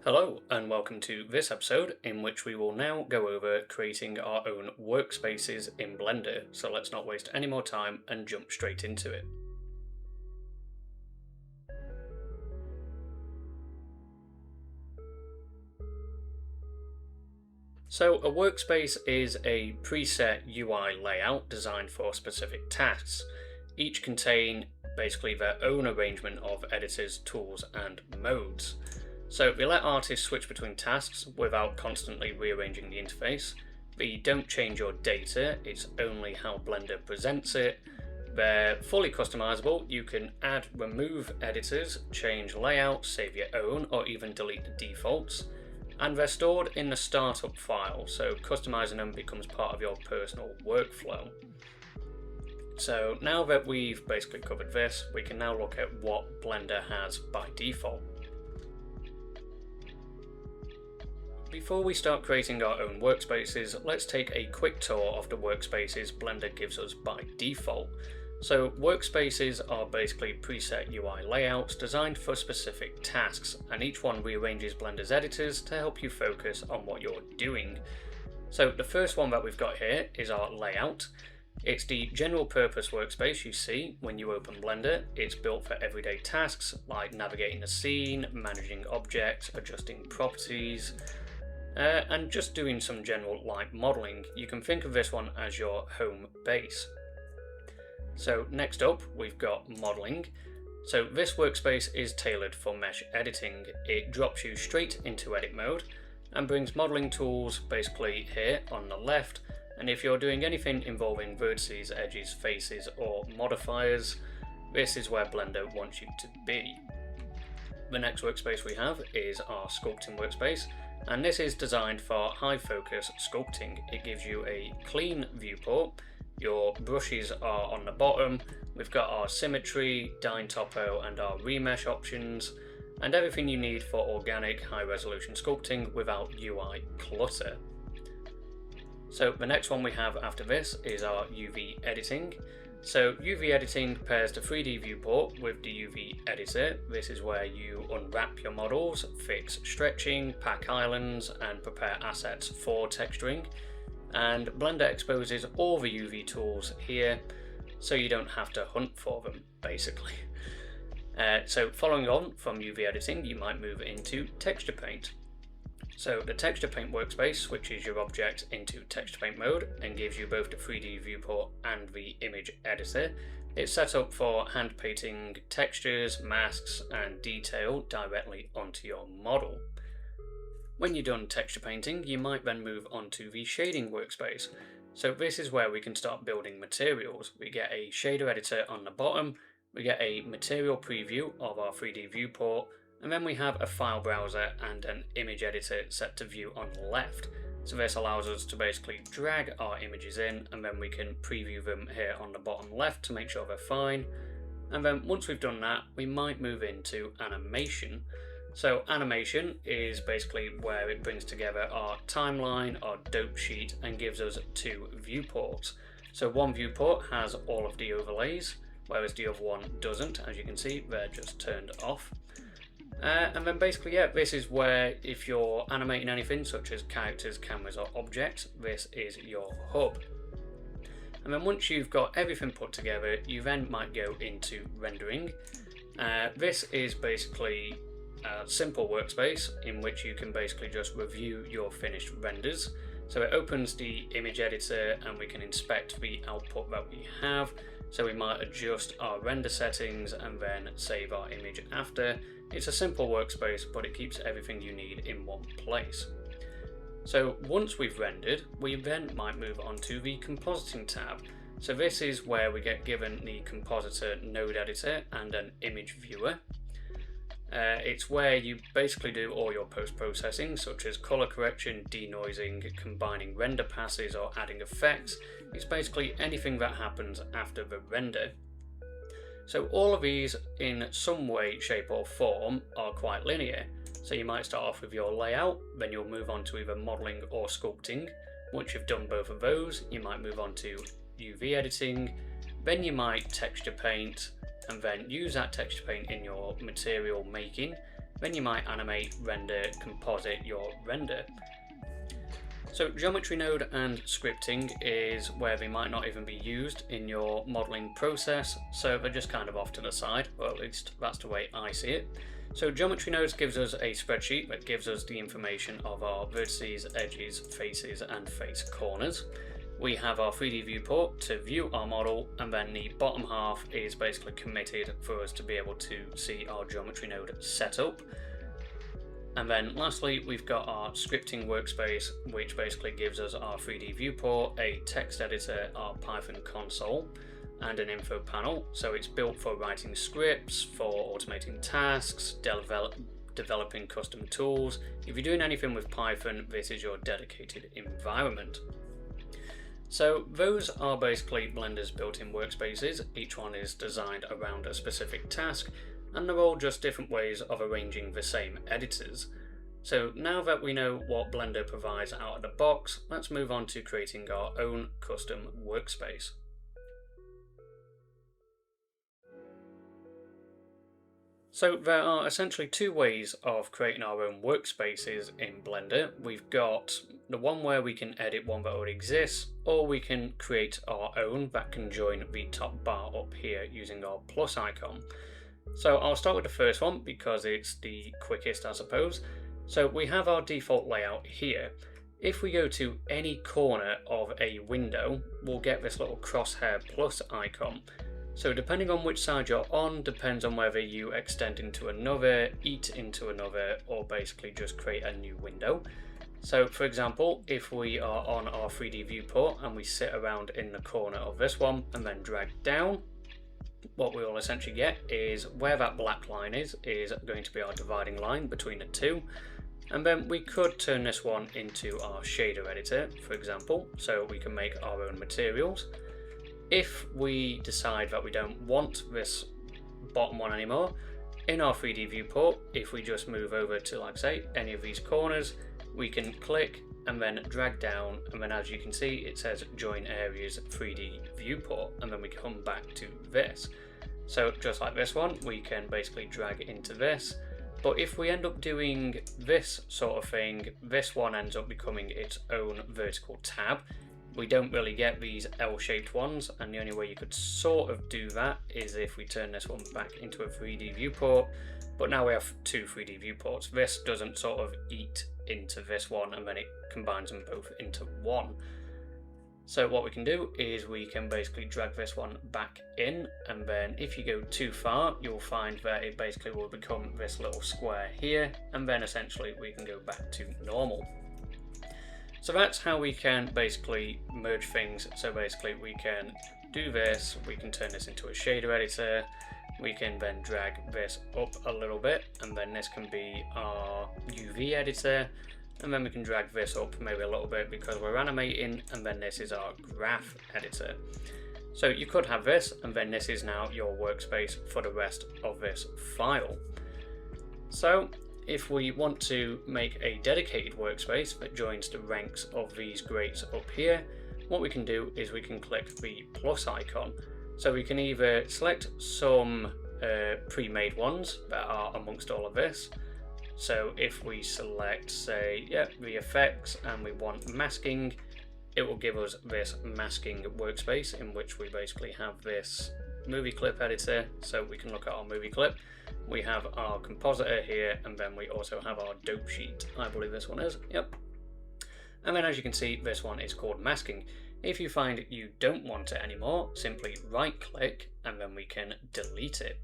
Hello and welcome to this episode in which we will now go over creating our own workspaces in Blender. So let's not waste any more time and jump straight into it. So a workspace is a preset UI layout designed for specific tasks. Each contain basically their own arrangement of editors, tools and modes. So they let artists switch between tasks without constantly rearranging the interface. They don't change your data, it's only how Blender presents it. They're fully customizable. You can add, remove editors, change layouts, save your own, or even delete the defaults. And they're stored in the startup file, so customizing them becomes part of your personal workflow. So now that we've basically covered this, we can now look at what Blender has by default. Before we start creating our own workspaces, let's take a quick tour of the workspaces Blender gives us by default. So workspaces are basically preset UI layouts designed for specific tasks, and each one rearranges Blender's editors to help you focus on what you're doing. So the first one that we've got here is our layout. It's the general purpose workspace you see when you open Blender. It's built for everyday tasks like navigating the scene, managing objects, adjusting properties, and just doing some general light modeling. You can think of this one as your home base. So next up we've got modeling. So this workspace is tailored for mesh editing. It drops you straight into edit mode and brings modeling tools basically here on the left, and if you're doing anything involving vertices, edges, faces or modifiers, this is where Blender wants you to be. The next workspace we have is our Sculpting Workspace, and this is designed for high focus sculpting. It gives you a clean viewport, your brushes are on the bottom, we've got our symmetry, dine topo and our remesh options, and everything you need for organic high resolution sculpting without UI clutter. So the next one we have after this is our UV editing. So UV editing pairs the 3D viewport with the UV editor. This is where you unwrap your models, fix stretching, pack islands and prepare assets for texturing. And Blender exposes all the UV tools here so you don't have to hunt for them basically. So following on from UV editing, you might move into texture paint. So the texture paint workspace switches your object into texture paint mode and gives you both the 3D viewport and the image editor. It's set up for hand painting textures, masks and detail directly onto your model. When you're done texture painting, you might then move on to the shading workspace. So this is where we can start building materials. We get a shader editor on the bottom, we get a material preview of our 3D viewport, and then we have a file browser and an image editor set to view on the left. So this allows us to basically drag our images in, and then we can preview them here on the bottom left to make sure they're fine. And then once we've done that, we might move into animation. So animation is basically where it brings together our timeline, our dope sheet, and gives us two viewports. So one viewport has all of the overlays, whereas the other one doesn't. As you can see, they're just turned off. And then basically, yeah, this is where if you're animating anything such as characters, cameras or objects, this is your hub. And then once you've got everything put together, you then might go into rendering. This is basically a simple workspace in which you can basically just review your finished renders. So it opens the image editor and we can inspect the output that we have. So we might adjust our render settings and then save our image after. It's a simple workspace, but it keeps everything you need in one place. So once we've rendered, we then might move on to the Compositing tab. So this is where we get given the Compositor node editor and an image viewer. It's where you basically do all your post-processing, such as color correction, denoising, combining render passes or adding effects. It's basically anything that happens after the render. So all of these in some way, shape or form are quite linear. So you might start off with your layout, then you'll move on to either modeling or sculpting. Once you've done both of those, you might move on to UV editing, then you might texture paint, and then use that texture paint in your material making. then you might animate, render, composite your render. So geometry node and scripting is where they might not even be used in your modeling process, so they're just kind of off to the side, or at least that's the way I see it. So geometry nodes gives us a spreadsheet that gives us the information of our vertices, edges, faces and face corners. We have our 3D viewport to view our model, and then the bottom half is basically committed for us to be able to see our geometry node setup. And then lastly, we've got our scripting workspace, which basically gives us our 3D viewport, a text editor, our Python console, and an info panel. So it's built for writing scripts, for automating tasks, developing custom tools. If you're doing anything with Python, this is your dedicated environment. So those are basically Blender's built-in workspaces. Each one is designed around a specific task, and they're all just different ways of arranging the same editors. So now that we know what Blender provides out of the box, let's move on to creating our own custom workspace. So there are essentially two ways of creating our own workspaces in Blender. We've got the one where we can edit one that already exists, or we can create our own that can join the top bar up here using our plus icon. So I'll start with the first one because it's the quickest, I suppose. So we have our default layout here. If we go to any corner of a window, we'll get this little crosshair plus icon. So depending on which side you're on, depends on whether you extend into another, eat into another, or basically just create a new window. So for example, if we are on our 3D viewport and we sit around in the corner of this one and then drag down, what we will essentially get is where that black line is going to be our dividing line between the two. And then we could turn this one into our shader editor, for example, so we can make our own materials. If we decide that we don't want this bottom one anymore, in our 3D viewport, if we just move over to, like I say, any of these corners, we can click and then drag down, and then as you can see it says join areas 3D viewport, and then we come back to this. So just like this one, we can basically drag into this, but if we end up doing this sort of thing, this one ends up becoming its own vertical tab. We don't really get these L-shaped ones, and the only way you could sort of do that is if we turn this one back into a 3D viewport, but now we have two 3D viewports. This doesn't sort of eat into this one and then it combines them both into one. So what we can do is we can basically drag this one back in, and then if you go too far, you'll find that it basically will become this little square here, and then essentially we can go back to normal. So that's how we can basically merge things. So basically we can do this, we can turn this into a shader editor, we can then drag this up a little bit, and then this can be our UV editor, and then we can drag this up maybe a little bit because we're animating, and then this is our graph editor. So you could have this, and then this is now your workspace for the rest of this file. So if we want to make a dedicated workspace that joins the ranks of these grates up here, what we can do is we can click the plus icon. So we can either select some pre-made ones that are amongst all of this. So if we select, say, the effects, and we want masking, it will give us this masking workspace in which we basically have this movie clip editor, so we can look at our movie clip. We have our compositor here, and then we also have our dope sheet. I believe this one is, yep. And then as you can see, this one is called masking. If you find you don't want it anymore, simply right click and then we can delete it.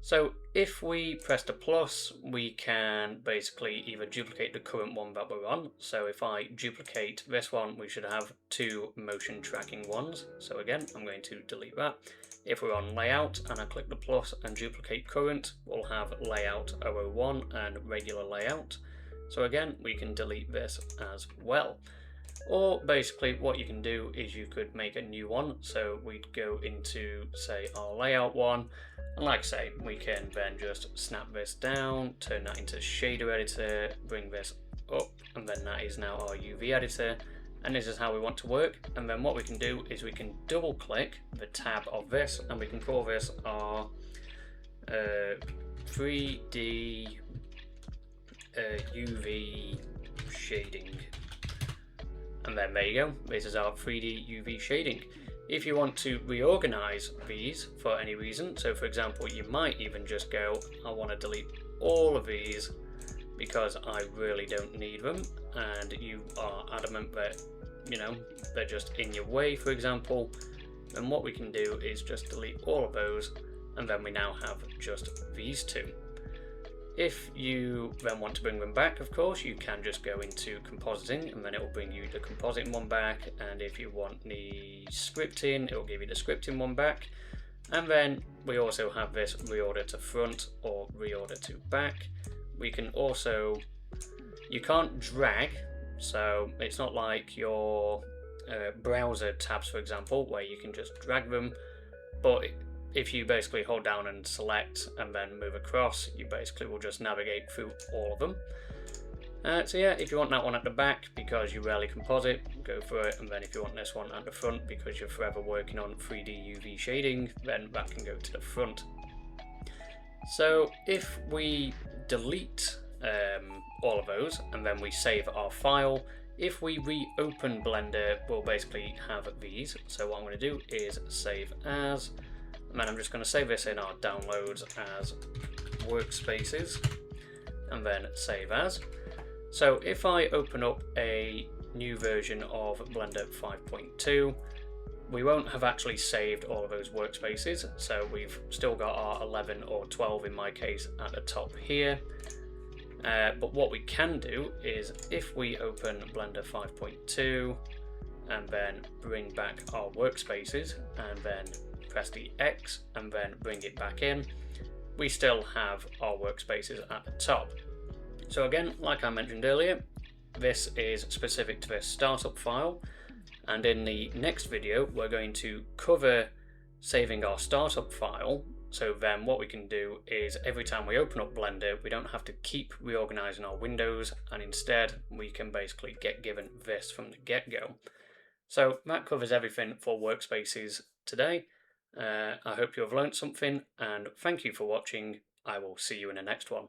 So if we press the plus, we can basically either duplicate the current one that we're on. So if I duplicate this one, we should have two motion tracking ones. So again, I'm going to delete that. If we're on layout and I click the plus and duplicate current, we'll have layout 001 and regular layout. So again, we can delete this as well. Or basically what you can do is you could make a new one. So we'd go into, say, our layout one, and like I say, we can then just snap this down, turn that into shader editor, bring this up, and then that is now our UV editor. And this is how we want to work. And then what we can do is we can double click the tab of this, and we can call this our 3D UV shading. And then there you go, this is our 3D UV shading. If you want to reorganize these for any reason, so for example, you might even just go, I want to delete all of these because I really don't need them, and you are adamant that, you know, they're just in your way, for example, then what we can do is just delete all of those, and then we now have just these two. If you then want to bring them back, of course, you can just go into compositing, and then it will bring you the compositing one back, and if you want the scripting, it will give you the scripting one back. And then we also have this reorder to front or reorder to back. We can also, you can't drag, so it's not like your browser tabs, for example, where you can just drag them, but if you basically hold down and select and then move across, you basically will just navigate through all of them. So yeah, if you want that one at the back because you rarely composite, go for it, and then if you want this one at the front because you're forever working on 3D UV shading, then that can go to the front. So if we delete all of those and then we save our file, if we reopen Blender, we'll basically have these. So what I'm going to do is save as, and then I'm just going to save this in our downloads as Workspaces, and then save as. So if I open up a new version of Blender 5.2, we won't have actually saved all of those workspaces, so we've still got our 11 or 12 in my case at the top here. But what we can do is if we open Blender 5.2 and then bring back our workspaces and then press the X and then bring it back in, we still have our workspaces at the top. So again, like I mentioned earlier, this is specific to this startup file, and in the next video we're going to cover saving our startup file. So then what we can do is every time we open up Blender, we don't have to keep reorganizing our windows, and instead we can basically get given this from the get-go. So that covers everything for workspaces today. I hope you have learned something, and thank you for watching. I will see you in the next one.